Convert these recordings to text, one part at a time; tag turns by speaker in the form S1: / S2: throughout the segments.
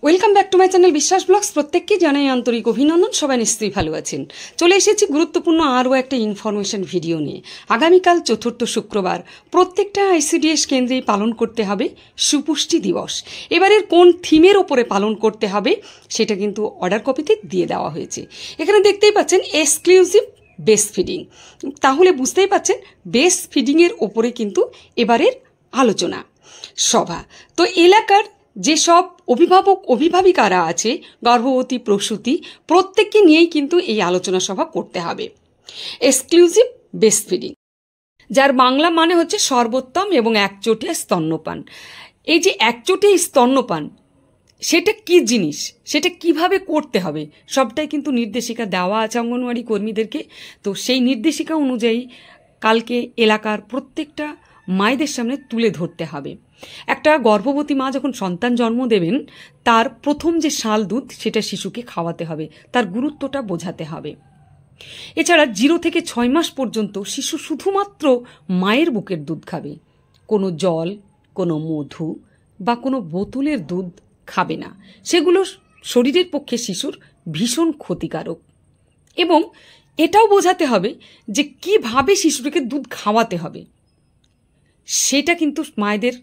S1: Welcome back to my channel বিশ্বাস blogs. প্রত্যেককে জানাই আন্তরিক অভিনন্দন। সবাই নিশ্চয়ই ভালো আছেন। চলে এসেছি গুরুত্বপূর্ণ আরও একটা ইনফরমেশন ভিডিও নিয়ে। আগামীকাল চতুর্থ শুক্রবার প্রত্যেকটা আইসিডিএস কেন্দ্রেই পালন করতে হবে সুপুষ্টি দিবস। এবারের কোন থিমের ওপরে পালন করতে হবে সেটা কিন্তু অর্ডার কপিতে দিয়ে দেওয়া হয়েছে। এখানে দেখতেই পাচ্ছেন এক্সক্লুসিভ বেস্ট ফিডিং। তাহলে বুঝতেই পাচ্ছেন বেস্ট ফিডিংয়ের ওপরে কিন্তু এবারের আলোচনা সভা। তো এলাকার যেসব অভিভাবক অভিভাবিকারা আছে, গর্ভবতী প্রসূতি, প্রত্যেককে নিয়েই কিন্তু এই আলোচনা সভা করতে হবে। এক্সক্লুসিভ বেস্ট ফিডিং, যার বাংলা মানে হচ্ছে সর্বোত্তম এবং একচোটিয়া স্তন্যপান। এই যে একচোটিয়া স্তন্যপান, সেটা কি জিনিস, সেটা কিভাবে করতে হবে, সবটাই কিন্তু নির্দেশিকা দেওয়া আছে অঙ্গনওয়াড়ি কর্মীদেরকে। তো সেই নির্দেশিকা অনুযায়ী কালকে এলাকার প্রত্যেকটা মায়েদের সামনে তুলে ধরতে হবে। একটা গর্ভবতী মা যখন সন্তান জন্ম দেবেন, তার প্রথম যে শাল দুধ সেটা শিশুকে খাওয়াতে হবে, তার গুরুত্বটা বোঝাতে হবে। এছাড়া 0 থেকে 6 মাস পর্যন্ত শিশু শুধুমাত্র মায়ের বুকের দুধ খাবে, কোনো জল, কোনো মধু বা কোনো বোতলের দুধ খাবে না। সেগুলো শরীরের পক্ষে শিশুর ভীষণ ক্ষতিকারক। এবং এটাও বোঝাতে হবে যে কিভাবে শিশুটিকে দুধ খাওয়াতে হবে, সেটা কিন্তু মায়েদের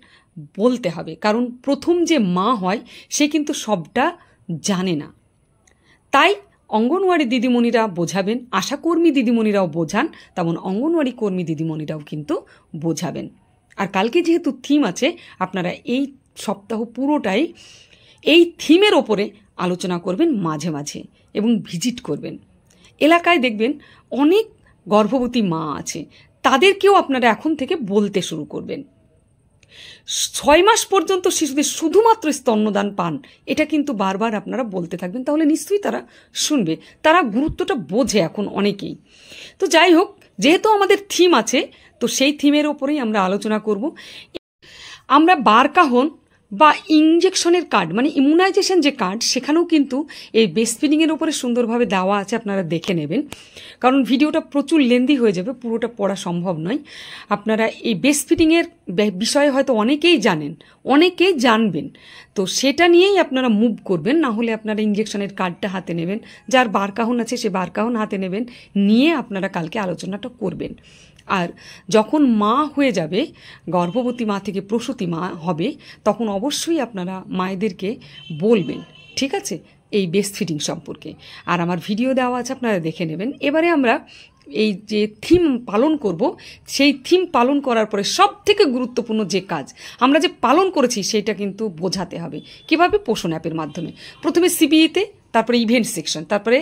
S1: বলতে হবে। কারণ প্রথম যে মা হয় সে কিন্তু সবটা জানে না। তাই অঙ্গনওয়াড়ি দিদিমণিরা বোঝাবেন, আশাকর্মী দিদিমণিরাও বোঝান, তেমন অঙ্গনওয়াড়ি কর্মী দিদিমণিরাও কিন্তু বোঝাবেন। আর কালকে যেহেতু থিম আছে, আপনারা এই সপ্তাহ পুরোটাই এই থিমের ওপরে আলোচনা করবেন মাঝে মাঝে এবং ভিজিট করবেন। এলাকায় দেখবেন অনেক গর্ভবতী মা আছে, তাদেরকেও আপনারা এখন থেকে বলতে শুরু করবেন। 6 মাস পর্যন্ত শিশুদের শুধুমাত্র স্তন্যদান পান, এটা কিন্তু বারবার আপনারা বলতে থাকবেন, তাহলে নিশ্চয়ই তারা শুনবে, তারা গুরুত্বটা বোঝে এখন অনেকেই। তো যাই হোক, যেহেতু আমাদের থিম আছে, তো সেই থিমের ওপরেই আমরা আলোচনা করব। আমরা বারকাহন বা ইঞ্জেকশনের কার্ড, মানে ইমিউনাইজেশন যে কার্ড, সেখানেও কিন্তু এই বেস্ট ফিডিংয়ের ওপরে সুন্দরভাবে দেওয়া আছে, আপনারা দেখে নেবেন। কারণ ভিডিওটা প্রচুর লেন্দি হয়ে যাবে, পুরোটা পড়া সম্ভব নয়। আপনারা এই বেস্ট ফিডিংয়ের বিষয়ে হয়তো অনেকেই জানেন, অনেকেই জানবেন, তো সেটা নিয়েই আপনারা মুভ করবেন। না হলে আপনারা ইঞ্জেকশনের কার্ডটা হাতে নেবেন, যার বারকাহন আছে সে বারকাহন হাতে নেবেন, নিয়ে আপনারা কালকে আলোচনাটা করবেন। আর যখন মা হয়ে যাবে, গর্ভবতী মা থেকে প্রসূতি মা হবে, তখন অবশ্যই আপনারা মায়েদেরকে বলবেন, ঠিক আছে, এই বেস্ট ফিডিং সম্পর্কে। আর আমার ভিডিও দেওয়া আছে, আপনারা দেখে নেবেন। এবারে আমরা এই যে থিম পালন করব, সেই থিম পালন করার পরে সব থেকে গুরুত্বপূর্ণ যে কাজ আমরা যে পালন করেছি সেটা কিন্তু বোঝাতে হবে। কিভাবে? পোষণ অ্যাপের মাধ্যমে। প্রথমে সিবিইতে, তারপরে ইভেন্ট সেকশন, তারপরে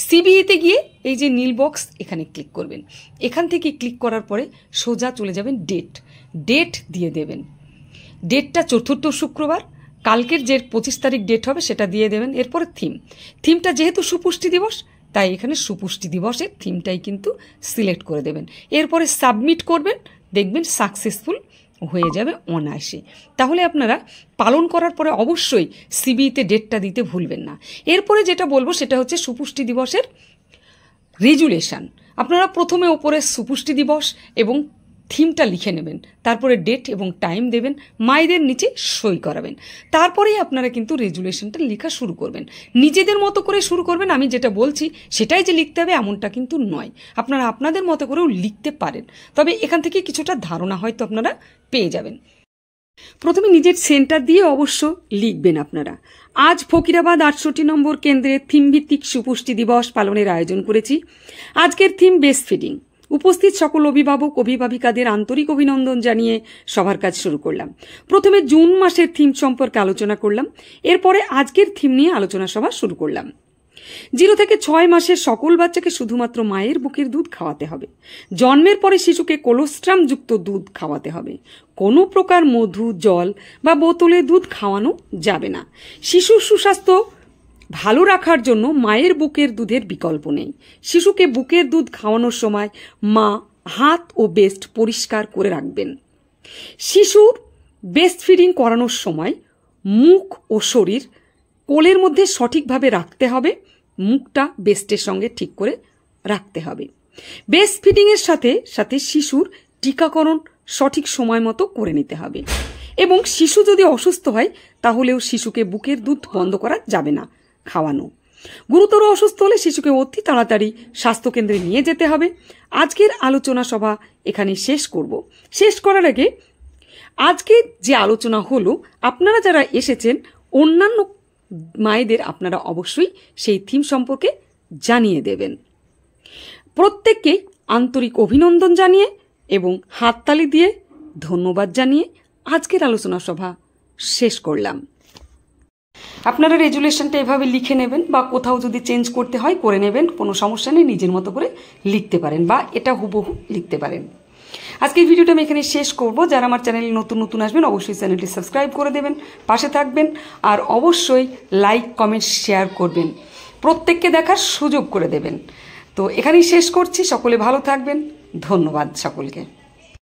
S1: সিবিইতে গিয়ে এই যে নীল বক্স, এখানে ক্লিক করবেন। এখান থেকে ক্লিক করার পরে সোজা চলে যাবেন ডেট দিয়ে দেবেন। ডেটটা চতুর্থ শুক্রবার, কালকের যে 25 তারিখ ডেট হবে সেটা দিয়ে দেবেন। এরপরে থিমটা যেহেতু সুপুষ্টি দিবস, তাই এখানে সুপুষ্টি দিবসের থিমটাই কিন্তু সিলেক্ট করে দেবেন। এরপরে সাবমিট করবেন, দেখবেন সাকসেসফুল হয়ে যাবে অনায়াসে। তাহলে আপনারা পালন করার পরে অবশ্যই সিবিইতে ডেটটা দিতে ভুলবেন না। এরপরে যেটা বলবো সেটা হচ্ছে সুপুষ্টি দিবসের রেজুলেশন। আপনারা প্রথমে ওপরে সুপুষ্টি দিবস এবং থিমটা লিখে নেবেন, তারপরে ডেট এবং টাইম দেবেন, মায়েদের নিচে সই করাবেন। তারপরেই আপনারা কিন্তু রেজুলেশনটা লেখা শুরু করবেন। নিজেদের মতো করে শুরু করবেন। আমি যেটা বলছি সেটাই যে লিখতে হবে এমনটা কিন্তু নয়, আপনারা আপনাদের মতো করেও লিখতে পারেন। তবে এখান থেকে কিছুটা ধারণা হয়তো আপনারা পেয়ে যাবেন। প্রথমে নিজের সেন্টার দিয়ে অবশ্য লিখবেন আপনারা। আজ ফকিরাবাদ 68 নম্বর কেন্দ্রে থিমভিত্তিক সুপুষ্টি দিবস পালনের আয়োজন করেছি। আজকের থিম বেস্ট ফিডিং। উপস্থিত সকল অভিভাবক অভিভাবিকাদের আন্তরিক অভিনন্দন জানিয়ে সবার কাজ শুরু করলাম। প্রথমে জুন মাসের থিম সম্পর্কে আলোচনা করলাম, এরপরে আজকের থিম নিয়ে আলোচনা সভা শুরু করলাম। 0 থেকে 6 মাসের সকল বাচ্চাকে শুধুমাত্র মায়ের বুকের দুধ খাওয়াতে হবে। জন্মের পরে শিশুকে কোলোস্ট্রাম যুক্ত দুধ খাওয়াতে হবে। কোনো প্রকার মধু, জল বা বোতলে দুধ খাওয়ানো যাবে না। শিশুর সুস্বাস্থ্য ভালো রাখার জন্য মায়ের বুকের দুধের বিকল্প নেই। শিশুকে বুকের দুধ খাওয়ানোর সময় মা হাত ও বেস্ট পরিষ্কার করে রাখবেন। শিশুর বেস্ট ফিডিং করানোর সময় মুখ ও শরীর কোলের মধ্যে সঠিকভাবে রাখতে হবে, মুখটা বেস্টের সঙ্গে ঠিক করে রাখতে হবে। বেস্ট ফিডিংয়ের সাথে সাথে শিশুর টিকাকরণ সঠিক সময় মতো করে নিতে হবে। এবং শিশু যদি অসুস্থ হয় তাহলেও শিশুকে বুকের দুধ বন্ধ করা যাবে না খাওয়ানো। গুরুতর অসুস্থ হলে শিশুকে অতি তাড়াতাড়ি স্বাস্থ্যকেন্দ্রে নিয়ে যেতে হবে। আজকের আলোচনা সভা এখানে শেষ করব। শেষ করার আগে আজকে যে আলোচনা হলো, আপনারা যারা এসেছেন অন্যান্য মায়েদের আপনারা অবশ্যই সেই থিম সম্পর্কে জানিয়ে দেবেন। প্রত্যেককে আন্তরিক অভিনন্দন জানিয়ে এবং হাততালি দিয়ে ধন্যবাদ জানিয়ে আজকের আলোচনা সভা শেষ করলাম। আপনারা রেজুলেশনটা এভাবে লিখে নেবেন, বা কোথাও যদি চেঞ্জ করতে হয় করে নেবেন, কোনো সমস্যা নেই, নিজের মতো করে লিখতে পারেন বা এটা হুবহু লিখতে পারেন। আজকের ভিডিওটা আমি এখানে শেষ করব। যারা আমার চ্যানেলে নতুন আসবেন অবশ্যই চ্যানেলটি সাবস্ক্রাইব করে দেবেন, পাশে থাকবেন, আর অবশ্যই লাইক কমেন্ট শেয়ার করবেন, প্রত্যেককে দেখার সুযোগ করে দেবেন। তো এখানেই শেষ করছি। সকলে ভালো থাকবেন। ধন্যবাদ সকলকে।